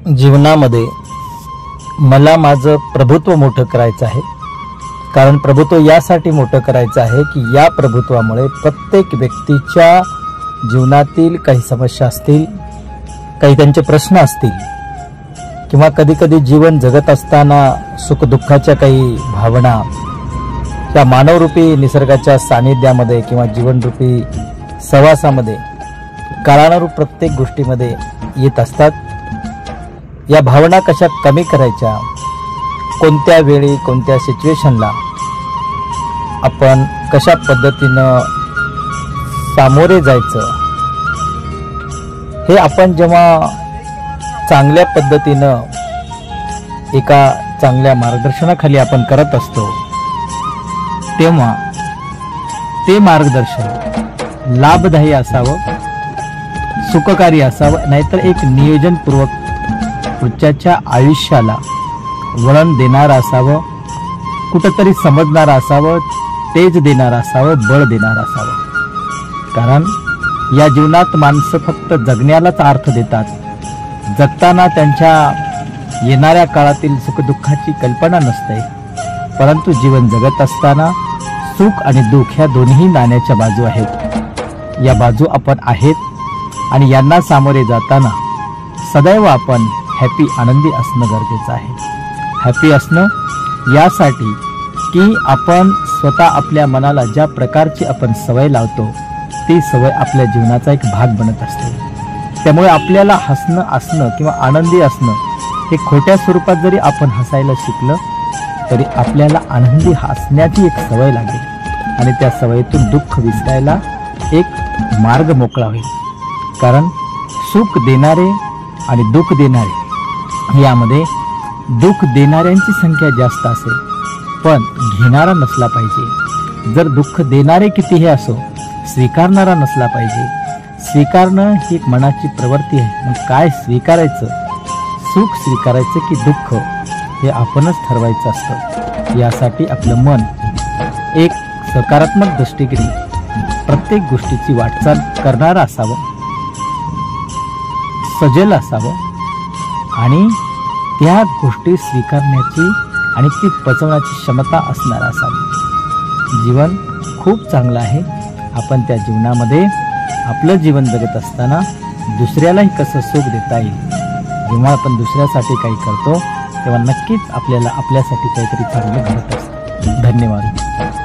जीवनामध्ये मला माझं प्रभुत्व मोठं करायचं आहे। कारण प्रभुत्व यासाठी मोठं करायचं आहे की या प्रभुत्वामुळे प्रत्येक व्यक्तीच्या जीवनातील काही समस्या असतील, काही त्यांचे प्रश्न असतील, किंवा कधी कधी जीवन जगत असताना सुख दुःखाच्या काही भावना या मानवरूपी निसर्गाच्या सानिध्यामध्ये किंवा जीवनरूपी सहवासामध्ये काळानुरूप प्रत्येक गोष्टीमध्ये येत असतात। या भावना कशा कमी करायच्या, कोणत्या वेळी कोणत्या सिच्युएशनला आपण कशा पद्धतीनं सामोरे जायचं, हे आपण जेव्हा चांगल्या पद्धतीनं एका चांगल्या मार्गदर्शनाखाली आपण करत असतो तेव्हा ते मार्गदर्शन लाभदायी असावं, सुखकारी असावं, नाहीतर एक नियोजनपूर्वक पुढच्या आयुष्याला वळण देणारं असावं, कुठंतरी समजणारं असावं, तेज देणारं असावं, बळ देणारं असावं। कारण या जीवनात माणसं फक्त जगण्यालाच अर्थ देतात, जगताना त्यांच्या येणाऱ्या काळातील सुखदुःखाची कल्पना नसते। परंतु जीवन जगत असताना सुख आणि दुःख ह्या दोन्ही नाण्याच्या बाजू आहेत। या बाजू आपण आहेत आणि यांना सामोरे जाताना सदैव आपण हॅपी आनंदी असणं गरजेचं आहे। हॅपी असणं यासाठी की आपण स्वतः आपल्या मनाला ज्या प्रकारची आपण सवय लावतो ती सवय आपल्या जीवनाचा एक भाग बनत असते। त्यामुळे आपल्याला हसणं असणं किंवा आनंदी असणं हे खोट्या स्वरूपात जरी आपण हसायला शिकलं तरी आपल्याला आनंदी हसण्याची एक सवय लागेल आणि त्या सवयीतून दुःख विसरायला एक मार्ग मोकळा होईल। कारण सुख देणारे आणि दुःख देणारे यामध्ये दुःख देणाऱ्यांची संख्या जास्त असेल पण घेणारा नसला पाहिजे। जर दुःख देणारे कितीही असो स्वीकारणारा नसला पाहिजे। स्वीकारणं ही एक मनाची प्रवृत्ती आहे। मग काय स्वीकारायचं, सुख स्वीकारायचं की दुःख हे आपणच ठरवायचं असतं। यासाठी आपलं मन एक सकारात्मक दृष्टीने प्रत्येक गोष्टीची वाटचाल करणारं असावं, सजल असावं आणि त्या गोष्टी स्वीकारण्याची आणि ती पचवण्याची क्षमता असणारा असावी। जीवन खूप चांगलं आहे। आपण त्या जीवनामध्ये आपलं जीवन जगत असताना दुसऱ्यालाही कसं सुख देता येईल, जेव्हा आपण दुसऱ्यासाठी काही करतो तेव्हा नक्कीच आपल्याला आपल्यासाठी काहीतरी चांगलं घडत असतं। धन्यवाद।